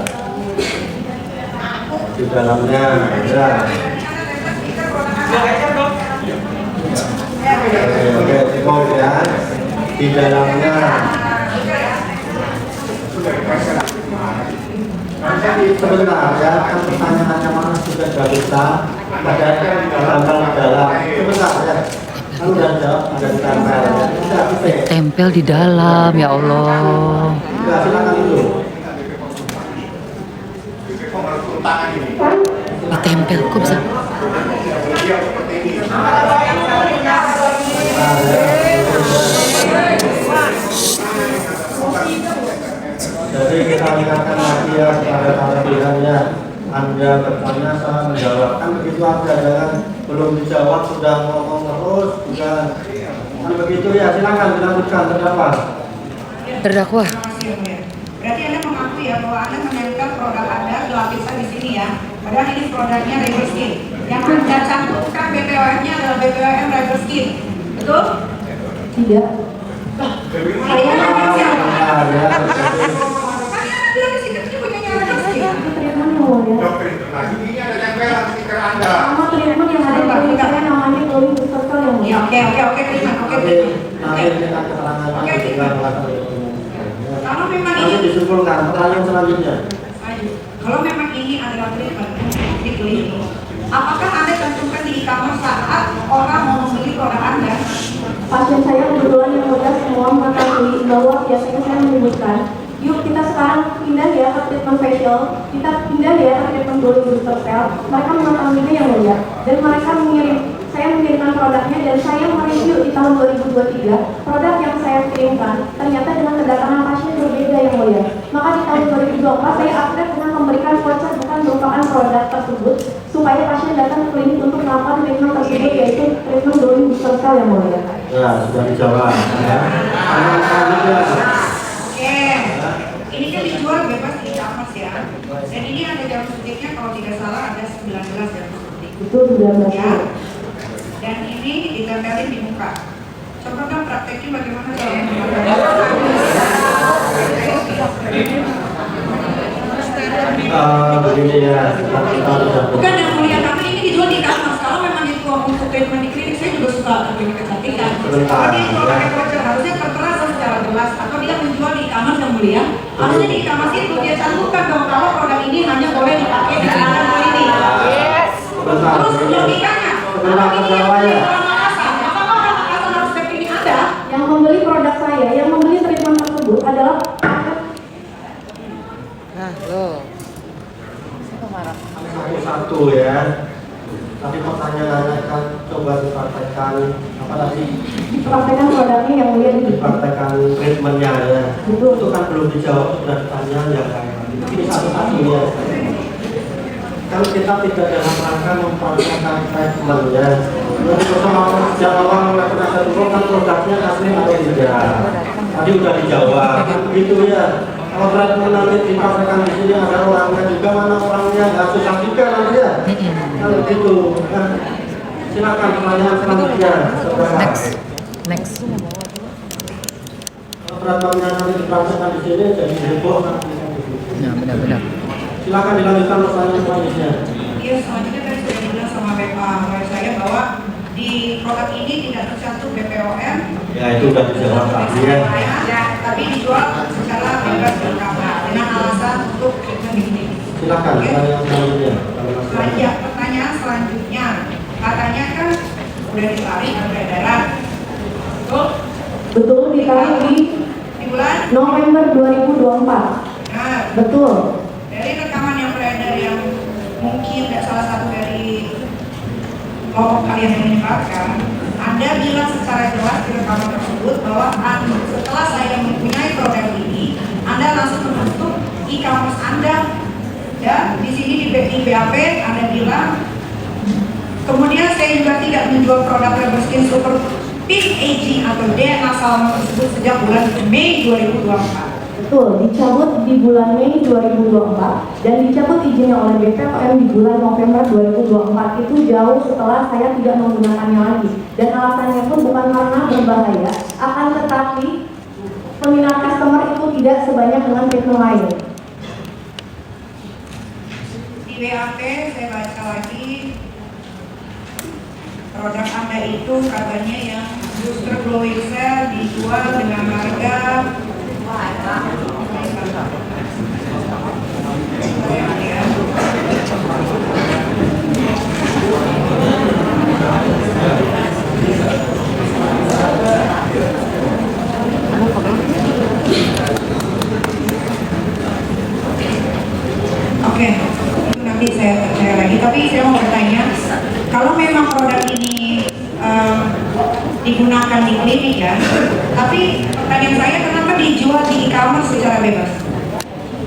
C: Di dalamnya, ya. Oke, cukup ya. Di dalamnya sebentar ya, kan pertanyaannya mana sudah tidak bisa ada tanggal dalam. Sebentar ya, kan udah jawab ada di tempel. Sudah bisa.
B: Tempel di dalam, ya Allah.
C: Sudah silakan dulu.
A: Tangan ini.
B: Ditempel, kok bisa?
A: Dia seperti ini.
C: Jadi kita ingatkan lagi ya kepada para pihaknya. Anda bertanya saya menjawab kan begitu aja, jangan belum dijawab sudah ngomong terus bukan kan begitu ya. Silakan dilanjutkan terdakwa.
B: Terdakwa.
G: Berarti Anda mengakui ya bahwa Anda menempel produk Anda ke lapisan di sini ya. Padahal ini produknya River Skin. Yang Anda cantumkan BPOM-nya adalah BPOM River Skin. Betul?
E: Tidak.
G: Saya nanya siapa?
C: Ya,
G: Kalian bilang di situ itu punya River Skin.
E: Treatment yang mulia.
A: Dokter internasional ini ada tempelan stiker Anda.
E: Sama treatment yang ada di
G: terima.
C: Nanti kita keterangan
G: Oke,
C: juga
G: Kalau memang
C: nanti
G: ini
C: disimpulkan pertanyaan selanjutnya.
G: Kalau memang ini adalah treatment di klinik, apakah Anda cantumkan di e-commerce saat orang mau membeli produk Anda?
E: Pasien saya kebetulan yang udah semua mengetahui bahwa biasanya saya menyebutkan, yuk kita sekarang pindah ya ke treatment facial, kita pindah ya ke treatment glowing booster cell. Mereka mengetahuinya yang mulia, dan mereka saya mengirimkan produknya dan saya mereview di tahun 2023 produk yang saya kirimkan ternyata dengan kedatangan pasien berbeda yang mulia. Maka di tahun 2024 saya upgrade dengan memberikan voucher bukan merupakan produk tersebut supaya pasien datang ke klinik untuk melakukan treatment tersebut, yaitu treatment glowing booster cell yang mulia.
C: Ya, sudah dijawab. Ya. Pertanyaan selanjutnya.
G: Oke, ini kan dijual bebas di e-commerce ya. Dan ini ada jam suntiknya kalau tidak salah ada 19 jam suntik.
E: Itu sudah
G: Ya.
E: berhasil.
G: Dan ini ditempelin di muka. Coba kan prakteknya bagaimana kalau
C: Begini ya, kita sudah
G: bukan yang mulia, tapi ini dijual di e-commerce. Kalau memang itu untuk treatment di klinik, saya juga suka klinik kecantikan. Kalau dia jual pakai voucher, harusnya tertera secara jelas. Atau dia menjual di e-commerce yang mulia, harusnya di e-commerce itu dia cantumkan dong kalau produk ini hanya boleh dipakai di dalam klinik. Terus logikanya, kalau ini yang beli orang Makassar, apakah orang Makassar harus ke klinik Anda?
E: Yang membeli produk saya, yang membeli treatment tersebut adalah
B: Nah, loh.
C: satu-satu ya. Tadi pertanyaannya kan coba dipraktekkan apa tadi?
E: praktekan produknya yang mulia di
C: Dipraktekkan treatmentnya ya.
E: Betul.
C: Itu kan belum dijawab, sudah ditanya yang kayak tadi. Ini satu-satu ya. Kan kita tidak dalam rangka mempraktekkan treatment ya. Jadi persoalan sejak awal oleh penasihat hukum kan produknya asli atau tidak. Tadi udah dijawab, kan begitu ya. Kalau treatment nanti dipraktekkan di sini ada orangnya juga, mana orangnya nggak susah juga nanti ya. Kalau gitu, kan. Silakan pertanyaan selanjutnya. Saudara.
B: Next.
C: Kalau treatmentnya nanti dipraktekkan di sini jadi heboh nanti.
B: Nah, benar-benar.
C: Silakan dilanjutkan pertanyaan selanjutnya.
G: Iya, selanjutnya tadi sudah dibilang sama Bapak saya bahwa di produk ini tidak tercantum BPOM.
C: Ya itu udah dijawab tadi ya.
G: Ya, tapi dijual secara bebas dan kamar dengan alasan untuk treatment di klinik.
C: Silakan pertanyaan selanjutnya.
G: Pertanyaan selanjutnya, katanya kan udah ditarik ke peredaran. Betul?
E: betul ditarik di
G: Di bulan?
E: November 2024.
G: Nah,
E: Betul.
G: dari rekaman yang beredar yang mungkin tidak salah satu dari kelompok kalian yang menyebarkan, Anda bilang secara jelas di rekaman tersebut bahwa setelah saya mempunyai produk ini, Anda langsung membentuk e-commerce Anda, dan di sini di BAP Anda bilang, kemudian saya juga tidak menjual produk Rebel Skin Super Pink Aging atau DNA Salmon tersebut sejak bulan Mei 2024.
E: Betul, dicabut di bulan Mei 2024 dan dicabut izinnya oleh BPOM di bulan November 2024. Itu jauh setelah saya tidak menggunakannya lagi. Dan alasannya pun bukan karena berbahaya, akan tetapi peminat customer itu tidak sebanyak dengan treatment lain.
G: Di BAP saya baca lagi, produk Anda itu katanya yang booster glowing cell dijual dengan harga Oke, itu nanti saya lagi. Tapi saya mau bertanya, kalau memang produk ini digunakan di klinik ya, tapi pertanyaan saya kenapa dijual di e-commerce secara bebas?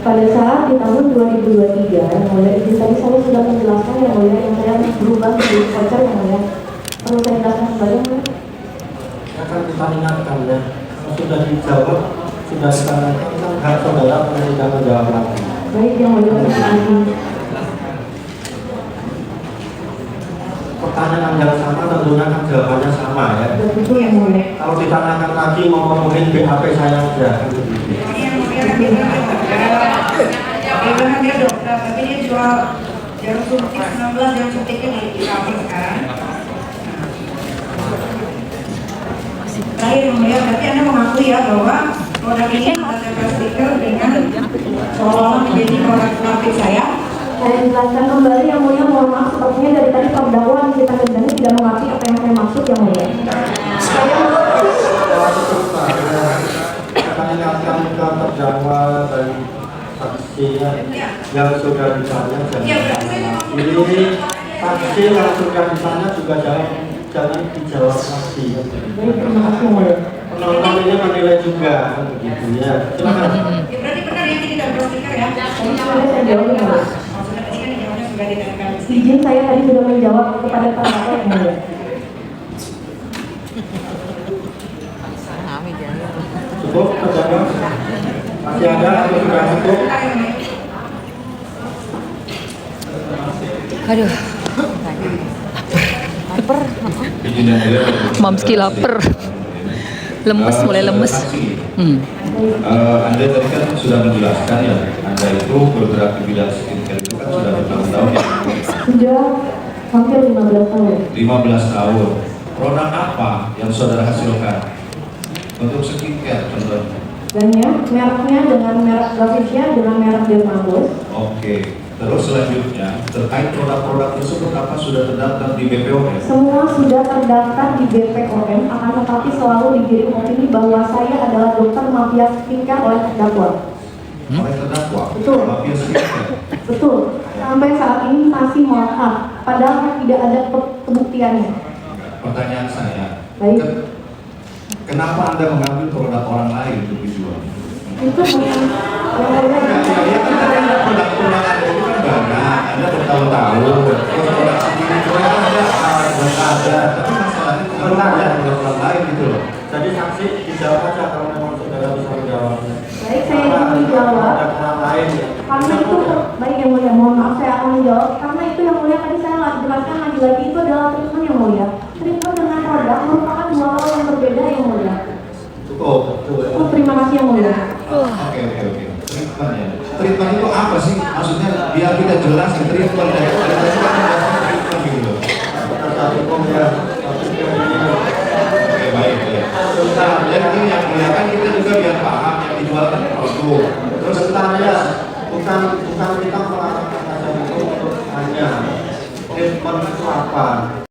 E: Pada saat di tahun 2023, yang mulia, itu tadi saya sudah menjelaskan yang mulia, yang saya berubah menjadi voucher yang mulia. Perlu saya jelaskan kembali, yang mulia?
C: Akan kita ingatkan ya. Kalau sudah dijawab, sudah ditanyakan kan hak saudara untuk tidak menjawab lagi.
E: Baik, yang mulia,
C: Pertanyaan yang sama tentunya kan jawabannya sama ya.
E: betul yang mulia.
C: Kalau ditanyakan lagi mau ngomongin BAP saya aja.
G: Ini yang mulia dia bilang dia dokter, tapi dia jual jarum suntik 19 jarum suntiknya di e-commerce kan. Baik, yang mulia, berarti Anda mengakui ya bahwa produk ini menempel stiker dengan seolah-olah menjadi produk grafis saya.
E: Saya jelaskan kembali yang mulia, mohon maaf sepertinya dari tadi terdakwa kita kendali tidak mengerti apa yang saya maksud yang mulia. Saya
C: Tanyakan ke terdakwa dan saksi yang sudah ditanya ini saksi yang sudah ditanya juga jangan dijawab saksi.
E: terima kasih yang mulia.
C: Penonton ini menilai juga begitu ya. Silakan.
G: Ya, berarti benar ya ini tidak berstiker ya?
E: Saya jawab yang mulia.
G: Maksudnya tadi kan jawabnya sudah ditempel.
E: Izin saya tadi sudah menjawab kepada terdakwa yang mulia.
C: Cukup terdakwa? Masih ada atau sudah cukup?
B: Aduh. Lapar. Mamski lapar. Lemes, mulai lemes.
H: Anda tadi kan sudah menjelaskan ya, Anda itu bergerak di bidang skincare itu kan sudah bertahun-tahun ya?
E: Sudah hampir 15 tahun.
H: 15 tahun. Produk apa yang saudara hasilkan untuk skincare contohnya?
E: Banyak, mereknya dengan merek grafisnya dengan merek Dermagos.
H: Oke. Terus selanjutnya, terkait produk-produk tersebut apa sudah terdaftar di BPOM?
E: Semua sudah terdaftar di BPOM, akan tetapi selalu digiring opini bahwa saya adalah dokter mafia skincare oleh terdakwa.
H: Oleh terdakwa?
E: Betul.
H: Mafia skincare?
E: Betul. Sampai saat ini masih melekat, padahal tidak ada kebuktiannya.
H: Pertanyaan saya,
E: Baik.
H: Kenapa Anda mengambil produk orang lain untuk dijual?
E: Itu bukan
H: Produk-produk Anda itu kan banyak, Anda bertahun-tahun, terus produk sendiri itu ada, tapi masalahnya kenapa ada produk orang lain gitu loh.
C: Jadi saksi dijawab aja kalau memang saudara bisa menjawabnya.
E: Baik, saya ingin menjawab.
C: Ada orang lain ya.
E: Karena itu, baik yang mulia, mohon maaf saya akan menjawab. Karena itu yang mulia tadi saya jelaskan lagi itu adalah treatment yang mulia. Treatment dengan produk merupakan dua hal yang berbeda yang mulia.
C: Cukup.
E: Oh, terima kasih yang mulia.
H: Oke. Treatment ya. Treatment itu apa sih? Maksudnya biar kita jelas treatment dari treatment gitu loh.
C: Satu hukum ya.
H: Oke, baik ya. Nah, jadi ini yang mulia kan kita juga biar paham yang dijual kan produk.
C: Terus sebentar ya, bukan kita melakukan aja untuk hanya treatment itu apa.